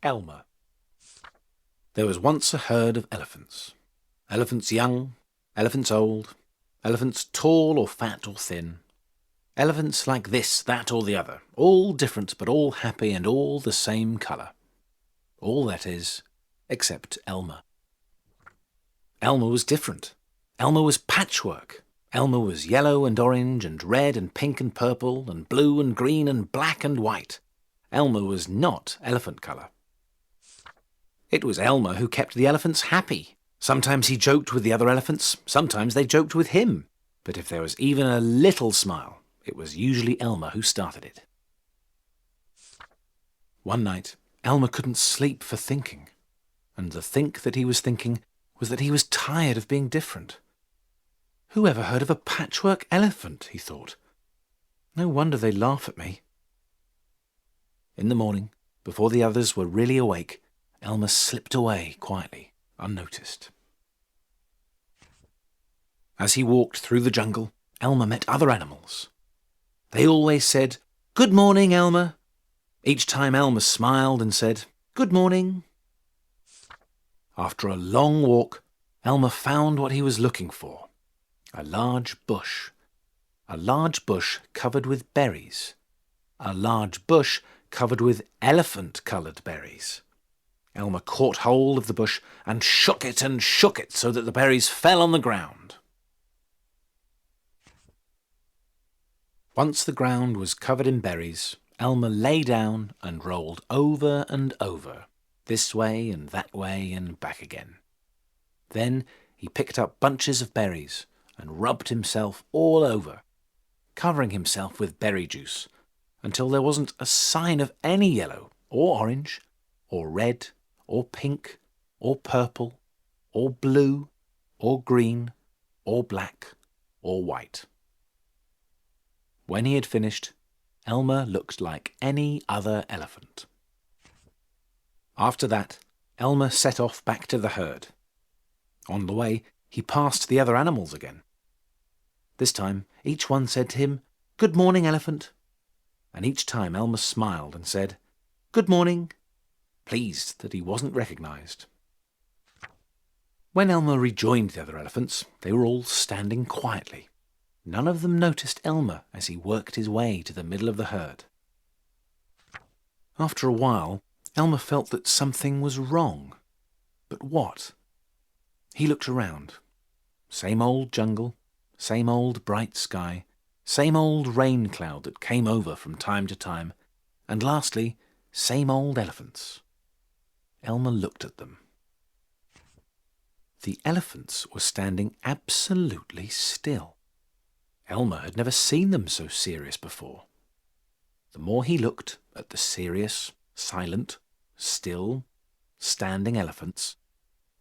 Elmer. There was once a herd of elephants. Elephants young, elephants old, elephants tall or fat or thin. Elephants like this, that or the other, all different but all happy and all the same colour. All, that is, except Elmer. Elmer was different. Elmer was patchwork. Elmer was yellow and orange and red and pink and purple and blue and green and black and white. Elmer was not elephant colour. It was Elmer who kept the elephants happy. Sometimes he joked with the other elephants, sometimes they joked with him. But if there was even a little smile, it was usually Elmer who started it. One night, Elmer couldn't sleep for thinking. And the think that he was thinking was that he was tired of being different. Who ever heard of a patchwork elephant, he thought. No wonder they laugh at me. In the morning, before the others were really awake, Elmer slipped away quietly, unnoticed. As he walked through the jungle, Elmer met other animals. They always said, "Good morning, Elmer." Each time Elmer smiled and said, "Good morning." After a long walk, Elmer found what he was looking for. A large bush. A large bush covered with berries. A large bush covered with elephant-coloured berries. Elmer caught hold of the bush and shook it so that the berries fell on the ground. Once the ground was covered in berries, Elmer lay down and rolled over and over, this way and that way and back again. Then he picked up bunches of berries and rubbed himself all over, covering himself with berry juice, until there wasn't a sign of any yellow or orange or red or pink or purple or blue or green or black or white. When he had finished, Elmer looked like any other elephant. After that, Elmer set off back to the herd. On the way, he passed the other animals again. This time, each one said to him, "Good morning, elephant." And each time Elmer smiled and said, "Good morning," pleased that he wasn't recognised. When Elmer rejoined the other elephants, they were all standing quietly. None of them noticed Elmer as he worked his way to the middle of the herd. After a while, Elmer felt that something was wrong. But what? He looked around. Same old jungle, same old bright sky, same old rain cloud that came over from time to time, and lastly, same old elephants. Elmer looked at them. The elephants were standing absolutely still. Elmer had never seen them so serious before. The more he looked at the serious, silent, still, standing elephants,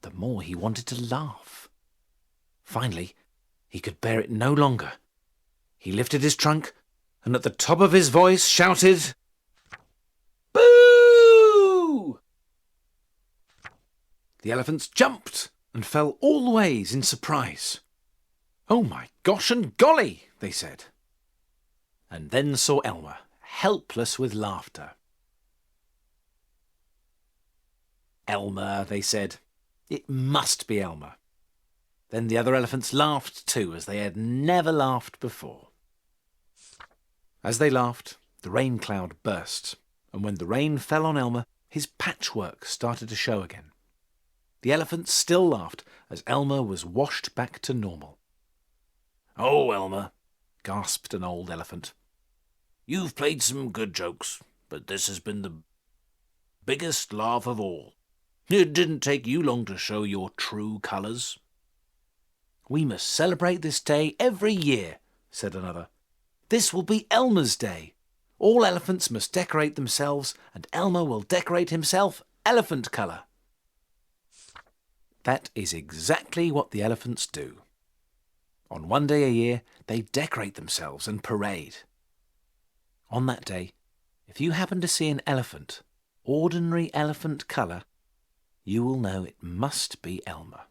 the more he wanted to laugh. Finally, he could bear it no longer. He lifted his trunk and at the top of his voice shouted, "Boo!" The elephants jumped and fell all the ways in surprise. "Oh my gosh and golly," they said. And then saw Elmer, helpless with laughter. "Elmer," they said. "It must be Elmer." Then the other elephants laughed too, as they had never laughed before. As they laughed, the rain cloud burst, and when the rain fell on Elmer, his patchwork started to show again. The elephants still laughed as Elmer was washed back to normal. "Oh, Elmer," gasped an old elephant, "you've played some good jokes, but this has been the biggest laugh of all. It didn't take you long to show your true colours." "We must celebrate this day every year," said another. "This will be Elmer's Day. All elephants must decorate themselves, and Elmer will decorate himself elephant colour." That is exactly what the elephants do. On one day a year, they decorate themselves and parade. On that day, if you happen to see an elephant, ordinary elephant colour, you will know it must be Elmer.